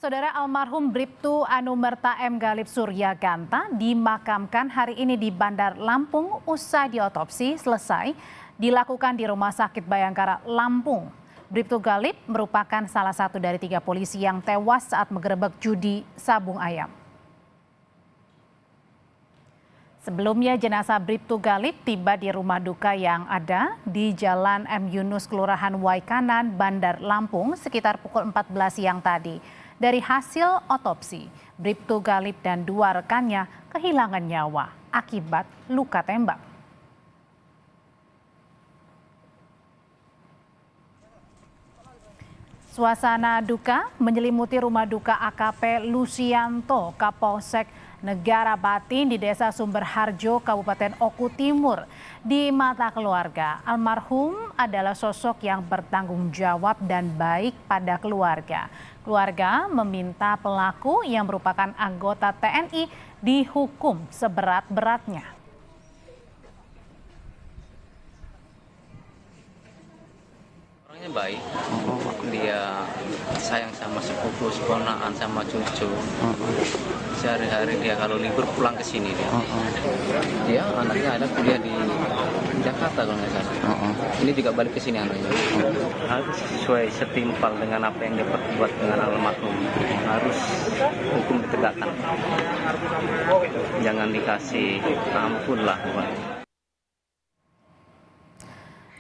Saudara almarhum Bribtu Anumerta M. Galip Suryaganta dimakamkan hari ini di Bandar Lampung usai diotopsi selesai dilakukan di Rumah Sakit Bayangkara Lampung. Bribtu Galip merupakan salah satu dari 3 polisi yang tewas saat menggerebek judi sabung ayam. Sebelumnya jenazah Bribtu Galip tiba di rumah duka yang ada di Jalan M. Yunus, Kelurahan Waikanan, Bandar Lampung sekitar pukul 14 siang tadi. Dari hasil otopsi, Bribtu Galip dan 2 rekannya kehilangan nyawa akibat luka tembak. Suasana duka menyelimuti rumah duka AKP Lusianto, Kapolsek Negara Batin di Desa Sumberharjo, Kabupaten Oku Timur. Di mata keluarga, almarhum adalah sosok yang bertanggung jawab dan baik pada keluarga. Keluarga meminta pelaku yang merupakan anggota TNI dihukum seberat-beratnya. Orangnya baik, dia sayang sama sepupu, seponakan, sama cucu. Sehari-hari dia kalau libur pulang ke sini dia. Dia anaknya ada kuliah di Jakarta kalau nggak salah. Ini juga balik ke sini anaknya. Harus sesuai setimpal dengan apa yang dia perbuat dengan almarhum. Harus hukum ditegakkan. Jangan dikasih ampun lah.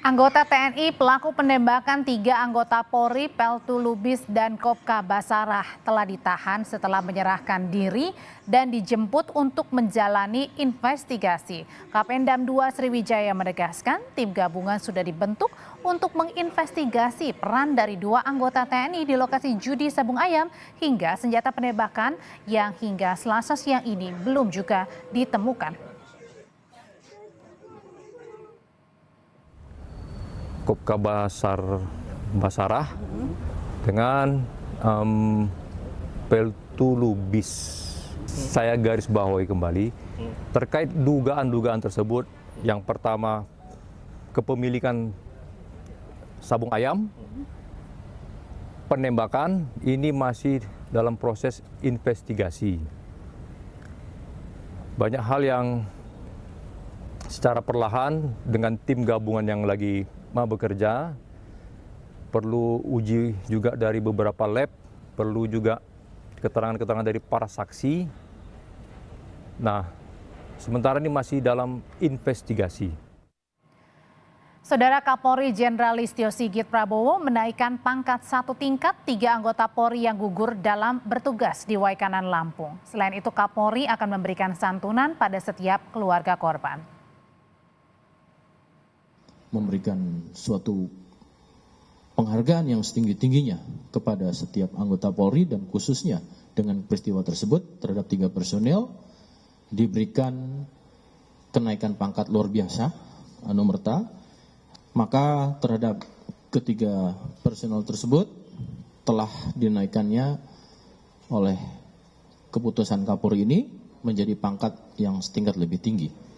Anggota TNI pelaku penembakan 3 anggota Polri, Peltu Lubis dan Kopka Basarah telah ditahan setelah menyerahkan diri dan dijemput untuk menjalani investigasi. Kapendam 2 Sriwijaya menegaskan tim gabungan sudah dibentuk untuk menginvestigasi peran dari 2 anggota TNI di lokasi judi sabung ayam hingga senjata penembakan yang hingga Selasa siang ini belum juga ditemukan. Kopka Basarah dengan Peltu Lubis. Saya garis bawahi kembali terkait dugaan-dugaan tersebut. Yang pertama, kepemilikan sabung ayam, penembakan ini masih dalam proses investigasi. Banyak hal yang secara perlahan dengan tim gabungan yang lagi bekerja, perlu uji juga dari beberapa lab, perlu juga keterangan-keterangan dari para saksi. Nah, sementara ini masih dalam investigasi. Saudara Kapolri Jenderal Listio Sigit Prabowo menaikkan pangkat 1 tingkat 3 anggota Polri yang gugur dalam bertugas di Waikanan, Lampung. Selain itu, Kapolri akan memberikan santunan pada setiap keluarga korban. Memberikan suatu penghargaan yang setinggi-tingginya kepada setiap anggota Polri dan khususnya dengan peristiwa tersebut terhadap 3 personel diberikan kenaikan pangkat luar biasa anumerta, maka terhadap ketiga personel tersebut telah dinaikannya oleh keputusan Kapolri ini menjadi pangkat yang setingkat lebih tinggi.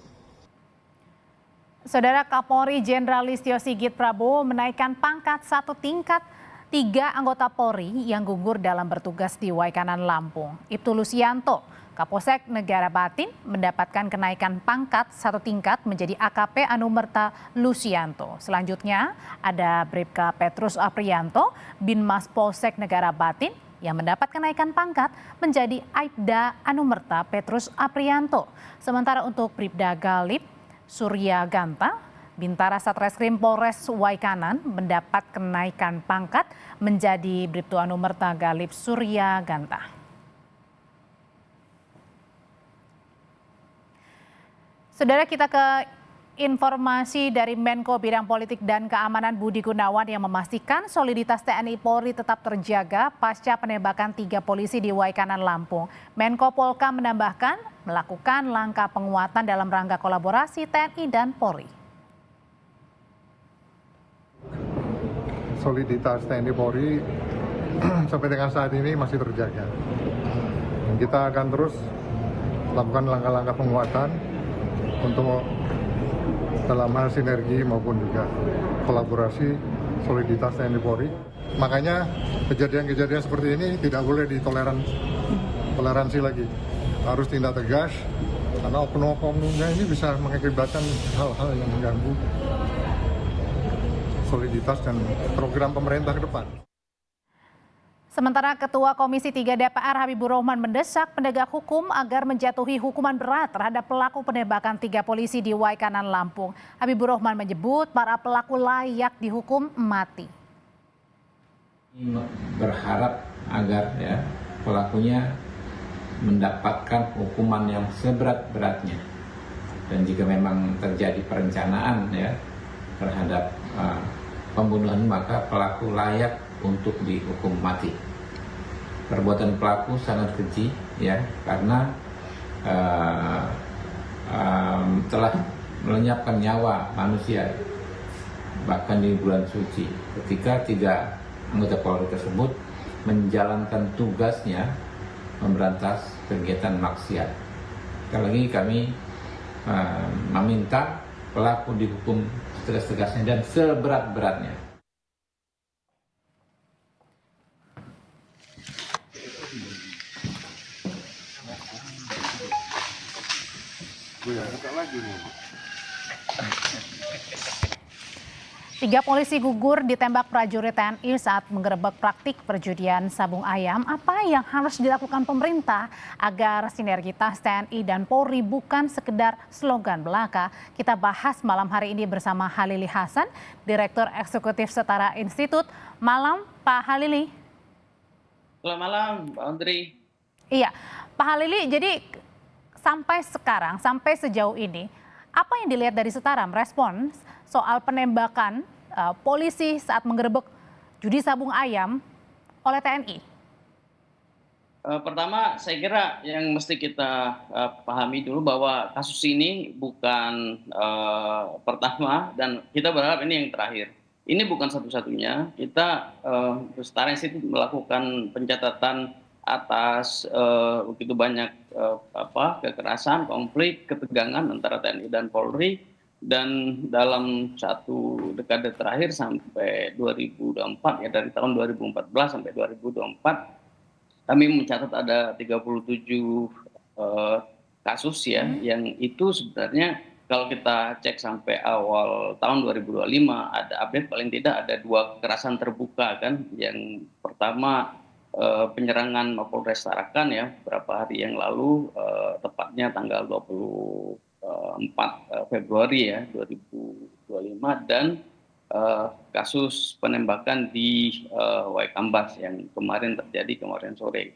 Saudara Kapolri Jenderal Listio Sigit Prabowo menaikkan pangkat 1 tingkat 3 anggota Polri yang gugur dalam bertugas di Waikanan, Lampung. Ibtu Lusianto, Kapolsek Negara Batin, mendapatkan kenaikan pangkat 1 tingkat menjadi AKP Anumerta Lusianto. Selanjutnya ada Bribka Petrus Aprianto, Binmas Polsek Negara Batin, yang mendapat kenaikan pangkat menjadi Aibda Anumerta Petrus Aprianto. Sementara untuk Bribda Galip Suryaganta, Bintara Satreskrim Polres Waikanan mendapat kenaikan pangkat menjadi Bribtu Anumerta Galip Suryaganta. Saudara, kita ke informasi dari Menko Bidang Politik dan Keamanan Budi Gunawan yang memastikan soliditas TNI Polri tetap terjaga pasca penembakan 3 polisi di Waikanan, Lampung. Menko Polka menambahkan melakukan langkah penguatan dalam rangka kolaborasi TNI dan Polri. Soliditas TNI Polri sampai dengan saat ini masih terjaga. Kita akan terus lakukan langkah-langkah penguatan untuk dalam hal sinergi maupun juga kolaborasi soliditas TNI Polri. Makanya kejadian-kejadian seperti ini tidak boleh ditoleransi lagi. Harus tindak tegas, karena oknum-oknumnya ini bisa mengakibatkan hal-hal yang mengganggu soliditas dan program pemerintah ke depan. Sementara Ketua Komisi 3 DPR Habibur Rahman mendesak penegak hukum agar menjatuhi hukuman berat terhadap pelaku penembakan 3 polisi di Waikanan, Lampung. Habibur Rahman menyebut para pelaku layak dihukum mati. Berharap agar pelakunya mendapatkan hukuman yang seberat-beratnya, dan jika memang terjadi perencanaan terhadap pembunuhan, maka pelaku layak untuk dihukum mati. Perbuatan pelaku sangat keji karena telah melenyapkan nyawa manusia, bahkan di bulan suci, ketika 3 anggota Polri tersebut menjalankan tugasnya memberantas kegiatan maksiat. Sekali lagi kami meminta pelaku dihukum setegas-tegasnya dan seberat-beratnya. Tiga polisi gugur ditembak prajurit TNI saat menggerebek praktik perjudian sabung ayam. Apa yang harus dilakukan pemerintah agar sinergitas TNI dan Polri bukan sekedar slogan belaka? Kita bahas malam hari ini bersama Halili Hasan, Direktur Eksekutif Setara Institut. Malam, Pak Halili. Selamat malam, Pak Andri. Iya, Pak Halili, jadi sampai sekarang, sampai sejauh ini, apa yang dilihat dari Setara merespons soal penembakan polisi saat menggerebek judi sabung ayam oleh TNI? Pertama, saya kira yang mesti kita pahami dulu bahwa kasus ini bukan pertama dan kita berharap ini yang terakhir. Ini bukan satu-satunya. Kita Setara Institut melakukan pencatatan atas begitu banyak kekerasan, konflik, ketegangan antara TNI dan Polri. Dan dalam 1 dekade terakhir sampai 2024 dari tahun 2014 sampai 2024 kami mencatat ada 37 kasus yang itu sebenarnya kalau kita cek sampai awal tahun 2025 ada update paling tidak ada 2 kekerasan terbuka kan. Yang pertama penyerangan Mapolres Tarakan beberapa hari yang lalu, tepatnya tanggal 24 Februari 2025, dan kasus penembakan di Waikambas yang kemarin terjadi kemarin sore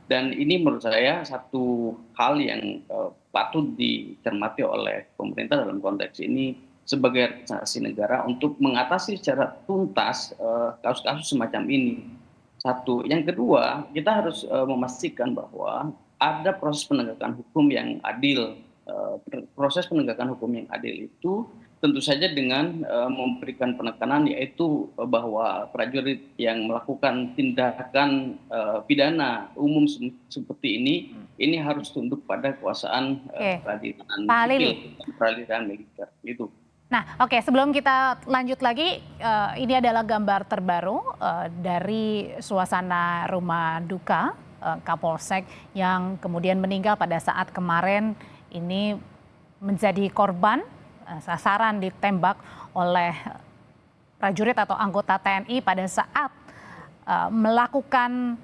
Dan ini menurut saya satu hal yang patut dicermati oleh pemerintah dalam konteks ini sebagai representasi negara untuk mengatasi secara tuntas kasus-kasus semacam ini. Satu, yang kedua, kita harus memastikan bahwa ada proses penegakan hukum yang adil. Proses penegakan hukum yang adil itu tentu saja dengan memberikan penekanan, yaitu bahwa prajurit yang melakukan tindakan pidana umum seperti ini harus tunduk pada kekuasaan peradilan sipil, peradilan militer itu. Nah, oke, sebelum kita lanjut lagi, ini adalah gambar terbaru dari suasana rumah duka Kapolsek yang kemudian meninggal pada saat kemarin ini menjadi korban sasaran ditembak oleh prajurit atau anggota TNI pada saat melakukan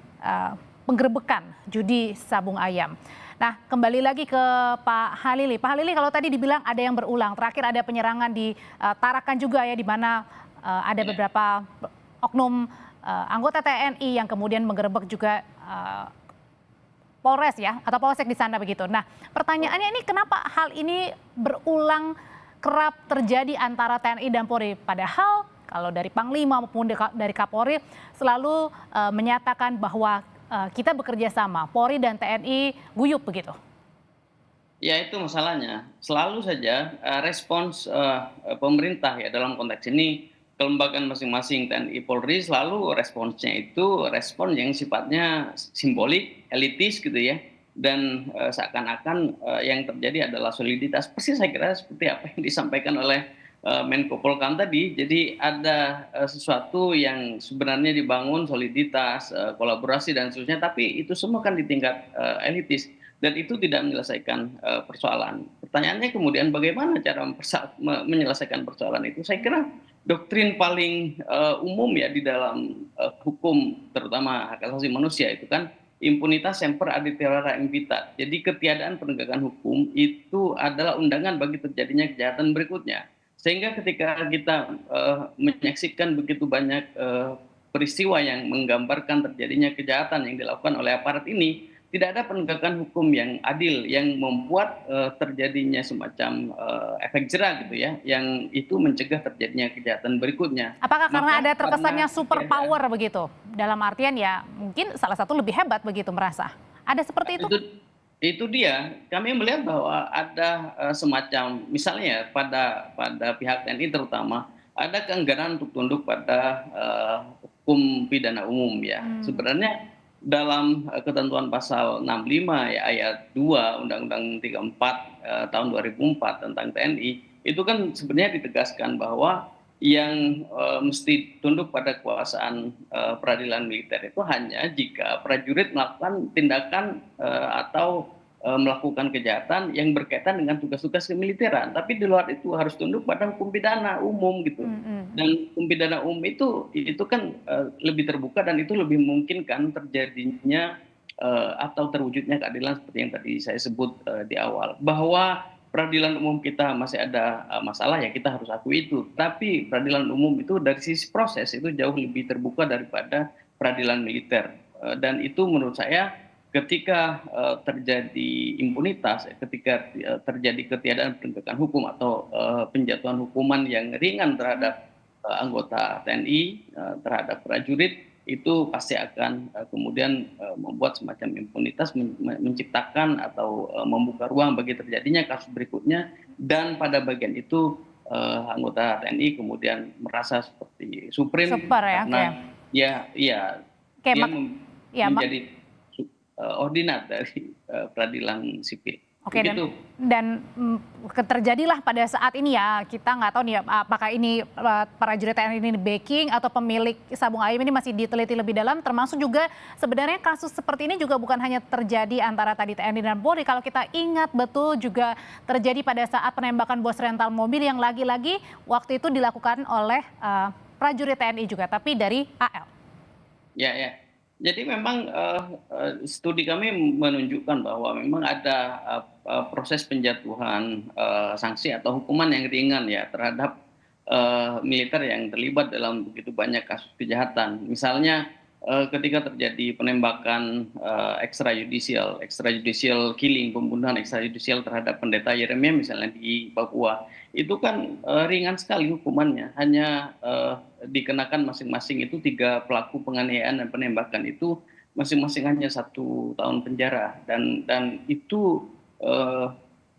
penggerebekan judi sabung ayam. Nah, kembali lagi ke Pak Halili. Pak Halili, kalau tadi dibilang ada yang berulang, terakhir ada penyerangan di Tarakan juga di mana ada beberapa oknum anggota TNI yang kemudian menggerebek juga Polres atau Polsek di sana begitu. Nah, pertanyaannya ini kenapa hal ini berulang kerap terjadi antara TNI dan Polri? Padahal kalau dari Panglima maupun dari Kapolri selalu menyatakan bahwa kita bekerja sama, Polri dan TNI guyup begitu. Ya, itu masalahnya. Selalu saja respons pemerintah dalam konteks ini, kelembagaan masing-masing TNI Polri selalu responsnya itu respon yang sifatnya simbolik, elitis gitu dan seakan-akan yang terjadi adalah soliditas. Persis saya kira seperti apa yang disampaikan oleh Menko Polhukam tadi, jadi ada sesuatu yang sebenarnya dibangun soliditas, kolaborasi dan seterusnya, tapi itu semua kan di tingkat elitis dan itu tidak menyelesaikan persoalan. Pertanyaannya kemudian bagaimana cara menyelesaikan persoalan itu? Saya kira doktrin paling umum ya di dalam hukum terutama hak asasi manusia itu kan impunitas semper aditera impitat. Jadi ketiadaan penegakan hukum itu adalah undangan bagi terjadinya kejahatan berikutnya. Sehingga ketika kita menyaksikan begitu banyak peristiwa yang menggambarkan terjadinya kejahatan yang dilakukan oleh aparat ini, tidak ada penegakan hukum yang adil yang membuat terjadinya semacam efek jerah gitu ya, yang itu mencegah terjadinya kejahatan berikutnya. Apakah karena ada terkesannya super power begitu? Dalam artian ya mungkin salah satu lebih hebat begitu merasa. Ada seperti itu? Itu dia, kami melihat bahwa ada semacam, misalnya pada pihak TNI terutama, ada keengganan untuk tunduk pada hukum pidana umum ya. Sebenarnya dalam ketentuan pasal 65 ya, ayat 2 Undang-Undang 34 tahun 2004 tentang TNI, itu kan sebenarnya ditegaskan bahwa yang mesti tunduk pada kekuasaan peradilan militer itu hanya jika prajurit melakukan tindakan atau melakukan kejahatan yang berkaitan dengan tugas-tugas kemiliteran. Tapi di luar itu harus tunduk pada hukum pidana umum gitu. Dan hukum pidana umum itu kan lebih terbuka dan itu lebih memungkinkan terjadinya atau terwujudnya keadilan seperti yang tadi saya sebut di awal. Bahwa peradilan umum kita masih ada masalah ya kita harus akui itu. Tapi peradilan umum itu dari sisi proses itu jauh lebih terbuka daripada peradilan militer. Dan itu menurut saya ketika terjadi impunitas, ketika terjadi ketiadaan penegakan hukum atau penjatuhan hukuman yang ringan terhadap anggota TNI, terhadap prajurit, itu pasti akan kemudian membuat semacam impunitas, menciptakan atau membuka ruang bagi terjadinya kasus berikutnya, dan pada bagian itu anggota TNI kemudian merasa seperti supreme karena menjadi ordinat dari peradilan sipil. Oke, dan terjadilah pada saat ini ya, kita nggak tahu nih apakah ini prajurit TNI ini backing atau pemilik sabung ayam ini masih diteliti lebih dalam, termasuk juga sebenarnya kasus seperti ini juga bukan hanya terjadi antara tadi TNI dan Polri. Kalau kita ingat betul juga terjadi pada saat penembakan bos rental mobil yang lagi-lagi waktu itu dilakukan oleh prajurit TNI juga, tapi dari AL. Ya. Jadi memang studi kami menunjukkan bahwa memang ada proses penjatuhan sanksi atau hukuman yang ringan ya terhadap militer yang terlibat dalam begitu banyak kasus kejahatan. Misalnya ketika terjadi penembakan extrajudicial killing, pembunuhan extrajudicial terhadap pendeta Yeremia misalnya di Papua, itu kan ringan sekali hukumannya, hanya dikenakan masing-masing itu 3 pelaku penganiayaan dan penembakan itu masing-masing hanya 1 tahun penjara, dan itu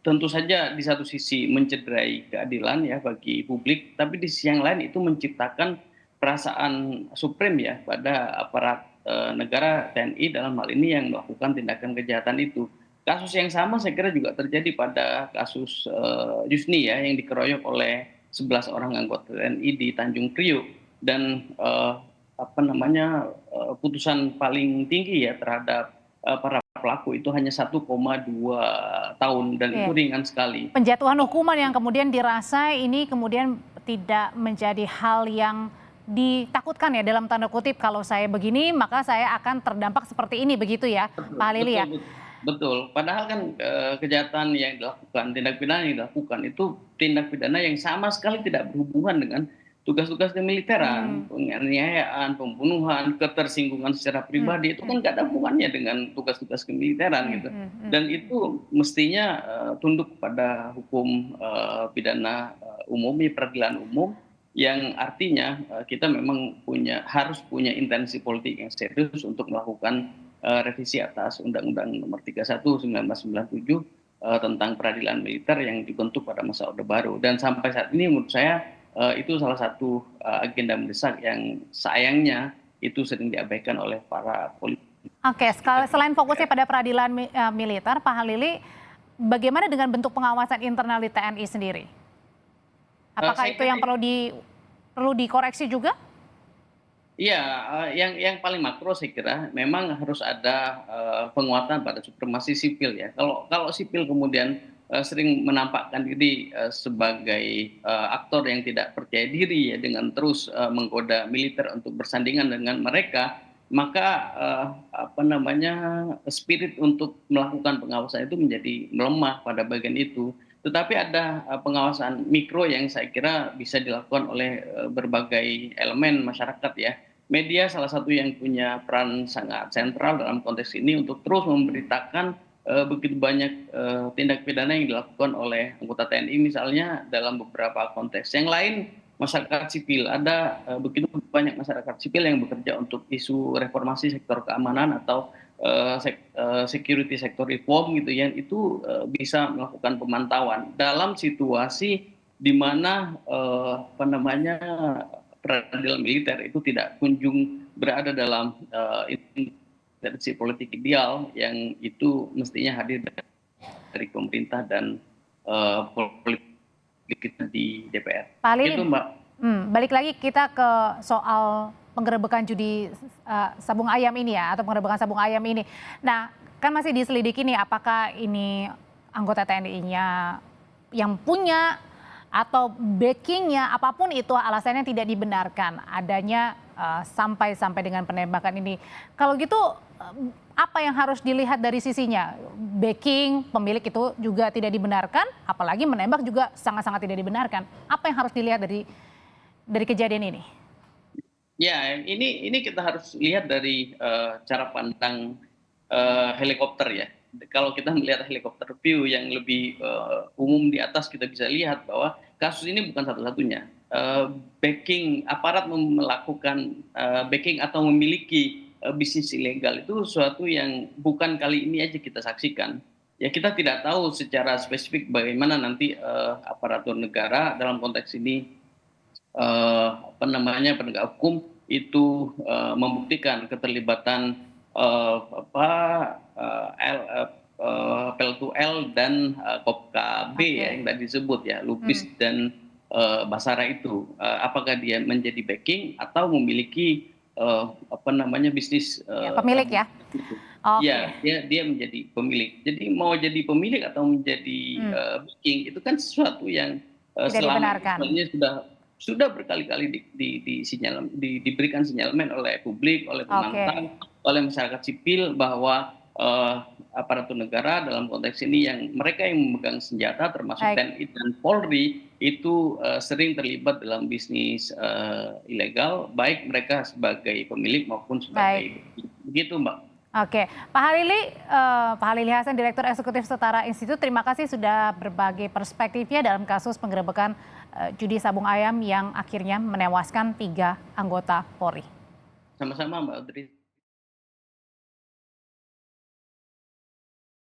tentu saja di satu sisi mencederai keadilan ya bagi publik, tapi di sisi yang lain itu menciptakan perasaan supreme ya pada aparat negara TNI dalam hal ini yang melakukan tindakan kejahatan itu. Kasus yang sama saya kira juga terjadi pada kasus Yusni ya yang dikeroyok oleh 11 orang anggota TNI di Tanjung Priok, dan putusan paling tinggi ya terhadap para pelaku itu hanya 1,2 tahun dan itu ringan sekali. Penjatuhan hukuman yang kemudian dirasa ini kemudian tidak menjadi hal yang ditakutkan ya dalam tanda kutip, kalau saya begini maka saya akan terdampak seperti ini begitu ya Pak Halili ya. Betul, padahal kan kejahatan yang dilakukan, tindak pidana yang dilakukan itu tindak pidana yang sama sekali tidak berhubungan dengan tugas-tugas kemiliteran, penganiayaan, pembunuhan, ketersinggungan secara pribadi itu kan nggak ada hubungannya dengan tugas-tugas kemiliteran gitu. Dan itu mestinya tunduk pada hukum pidana umum, peradilan umum, yang artinya kita memang harus punya intensi politik yang serius untuk melakukan revisi atas Undang-Undang Nomor 31 1997 tentang peradilan militer yang dibentuk pada masa Orde Baru. Dan sampai saat ini menurut saya itu salah satu agenda mendesak yang sayangnya itu sering diabaikan oleh para politikus. Oke, selain fokusnya pada peradilan militer, Pak Halili, bagaimana dengan bentuk pengawasan internal di TNI sendiri? Apakah Saya itu kira yang perlu dikoreksi juga? Iya, yang paling makro saya kira memang harus ada penguatan pada supremasi sipil ya. Kalau sipil kemudian sering menampakkan diri sebagai aktor yang tidak percaya diri ya dengan terus menggoda militer untuk bersandingan dengan mereka, maka spirit untuk melakukan pengawasan itu menjadi melemah pada bagian itu. Tetapi ada pengawasan mikro yang saya kira bisa dilakukan oleh berbagai elemen masyarakat ya. Media salah satu yang punya peran sangat sentral dalam konteks ini untuk terus memberitakan begitu banyak tindak pidana yang dilakukan oleh anggota TNI misalnya dalam beberapa konteks. Yang lain masyarakat sipil, ada begitu banyak masyarakat sipil yang bekerja untuk isu reformasi sektor keamanan atau security sector reform gitu ya, itu bisa melakukan pemantauan dalam situasi di mana peradilan militer itu tidak kunjung berada dalam intervensi politik ideal yang itu mestinya hadir dari pemerintah dan politik kita di DPR. Pak Halili, Itu Mbak. balik lagi kita ke soal penggerebekan judi sabung ayam ini ya, atau penggerebekan sabung ayam ini. Nah, kan masih diselidiki nih apakah ini anggota TNI-nya yang punya atau backingnya, apapun itu alasannya tidak dibenarkan adanya sampai dengan penembakan ini. Kalau gitu apa yang harus dilihat dari sisinya? Backing pemilik itu juga tidak dibenarkan, apalagi menembak juga sangat-sangat tidak dibenarkan. Apa yang harus dilihat dari kejadian ini? Ya, ini kita harus lihat dari cara pandang helikopter ya. Kalau kita melihat helikopter view yang lebih umum di atas, kita bisa lihat bahwa kasus ini bukan satu-satunya. Backing aparat melakukan backing atau memiliki bisnis ilegal itu sesuatu yang bukan kali ini aja kita saksikan. Ya, kita tidak tahu secara spesifik bagaimana nanti aparatur negara dalam konteks ini penegak hukum itu membuktikan keterlibatan Pel2L dan Kopka B ya yang tadi disebut ya, Lubis dan Basara itu. Apakah dia menjadi backing atau memiliki bisnis pemilik ya? Ya, dia menjadi pemilik. Jadi mau jadi pemilik atau menjadi backing itu kan sesuatu yang selama ini sudah berkali-kali diberikan sinyalemen oleh publik, oleh penantang, oleh masyarakat sipil bahwa aparatur negara dalam konteks ini yang mereka yang memegang senjata termasuk TNI dan Polri itu sering terlibat dalam bisnis ilegal, baik mereka sebagai pemilik maupun sebagai begitu Mbak. Oke, Pak Halili Hasan, Direktur Eksekutif Setara Institute, terima kasih sudah berbagi perspektifnya dalam kasus penggerebekan judi sabung ayam yang akhirnya menewaskan 3 anggota Polri. Sama-sama Mbak Audrey.